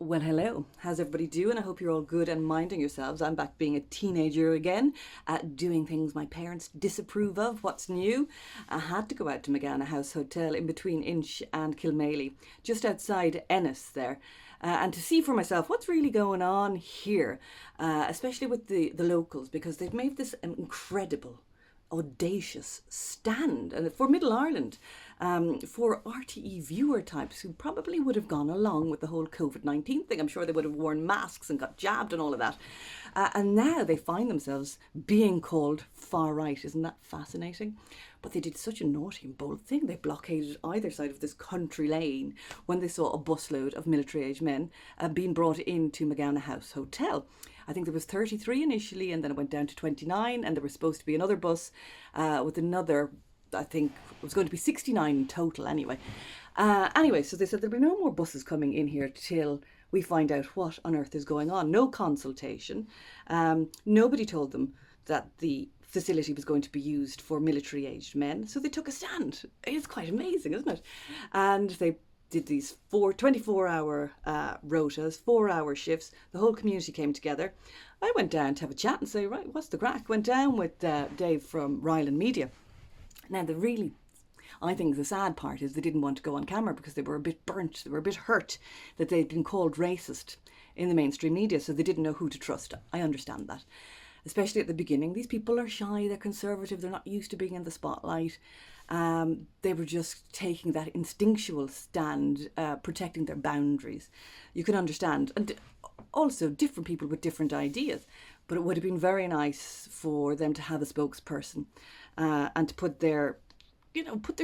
Well, hello. How's everybody doing? I hope you're all good and minding yourselves. I'm back being a teenager again, doing things my parents disapprove of. What's new? I had to go out to Magowna House Hotel in between Inch and Kilmaley, just outside Ennis there, and to see for myself what's really going on here, especially with the locals, because they've made this incredible audacious stand and for Middle Ireland, for RTE viewer types who probably would have gone along with the whole COVID-19 thing. I'm sure they would have worn masks and got jabbed and all of that. And now they find themselves being called far right. Isn't that fascinating? But they did such a naughty and bold thing. They blockaded either side of this country lane when they saw a busload of military-aged men being brought into Magowna House Hotel. I think there was 33 initially, and then it went down to 29, and there was supposed to be another bus with another, I think it was going to be 69 in total anyway. So they said there'll be no more buses coming in here till we find out what on earth is going on. No consultation. Nobody told them that the facility was going to be used for military-aged men, so they took a stand. It's quite amazing, isn't it? And they did these 24-hour rotas, 4-hour shifts. The whole community came together. I went down to have a chat and say, right, what's the crack? Went down with Dave from Ryland Media. Now, I think the sad part is they didn't want to go on camera because they were a bit burnt. They were a bit hurt that they'd been called racist in the mainstream media, so they didn't know who to trust. I understand that. Especially at the beginning. These people are shy, they're conservative, they're not used to being in the spotlight. They were just taking that instinctual stand, protecting their boundaries. You can understand. And also different people with different ideas. But it would have been very nice for them to have a spokesperson and to put their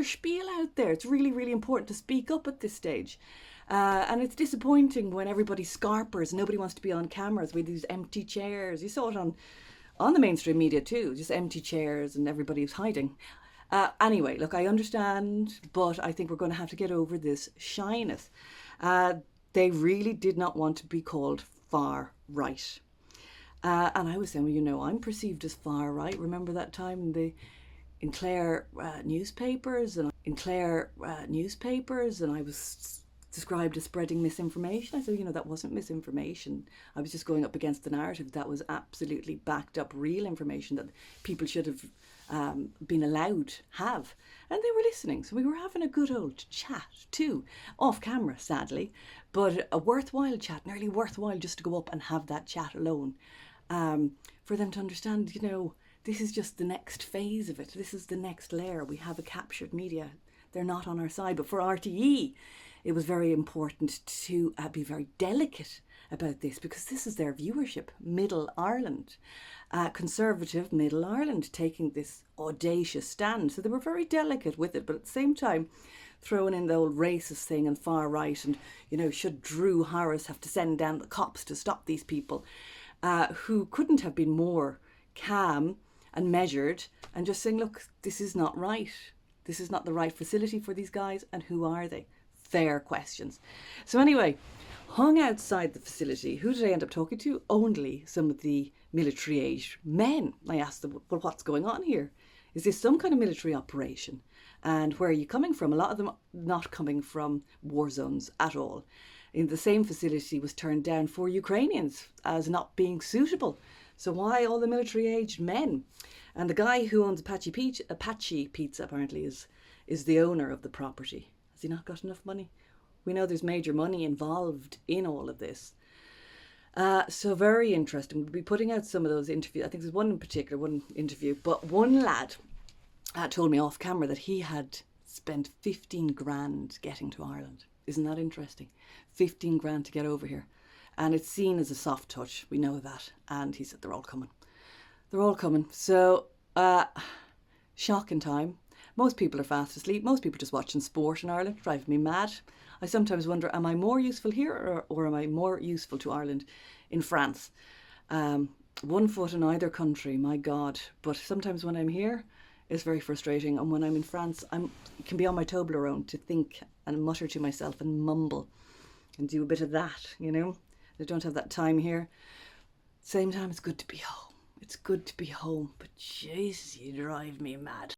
spiel out there. It's really, really important to speak up at this stage. And it's disappointing when everybody scarpers, nobody wants to be on cameras with these empty chairs. You saw it on the mainstream media too, just empty chairs and everybody's hiding. Anyway, look, I understand, but I think we're going to have to get over this shyness. They really did not want to be called far right. And I was saying, well, I'm perceived as far right. Remember that time in Clare newspapers, and I was described as spreading misinformation. I said, that wasn't misinformation. I was just going up against the narrative that was absolutely backed up, real information that people should have been allowed have. And they were listening. So we were having a good old chat too, off camera, sadly, but a worthwhile chat, nearly worthwhile just to go up and have that chat alone, for them to understand, this is just the next phase of it. This is the next layer. We have a captured media. They're not on our side. But for RTE, it was very important to be very delicate about this, because this is their viewership, Middle Ireland, conservative Middle Ireland, taking this audacious stand. So they were very delicate with it, but at the same time throwing in the old racist thing and far right, and should Drew Harris have to send down the cops to stop these people, who couldn't have been more calm and measured and just saying, look, this is not right. This is not the right facility for these guys, and who are they? Fair questions. So anyway, hung outside the facility. Who did I end up talking to? Only some of the military-aged men. I asked them, well, what's going on here? Is this some kind of military operation? And where are you coming from? A lot of them not coming from war zones at all. In the same facility was turned down for Ukrainians as not being suitable. So why all the military-aged men? And the guy who owns Apache Pizza apparently is the owner of the property. Has he not got enough money? We know there's major money involved in all of this. So very interesting. We'll be putting out some of those interviews. I think there's one interview, but one lad told me off camera that he had spent 15 grand getting to Ireland. Isn't that interesting? 15 grand to get over here. And it's seen as a soft touch. We know that. And he said they're all coming. They're all coming. So, shocking time. Most people are fast asleep. Most people just watching sport in Ireland. Drives me mad. I sometimes wonder, am I more useful here or am I more useful to Ireland in France? One foot in either country, my God. But sometimes when I'm here, it's very frustrating. And when I'm in France, I can be on my Toblerone to think and mutter to myself and mumble and do a bit of that, I don't have that time here. Same time, it's good to be home. It's good to be home. But Jesus, you drive me mad.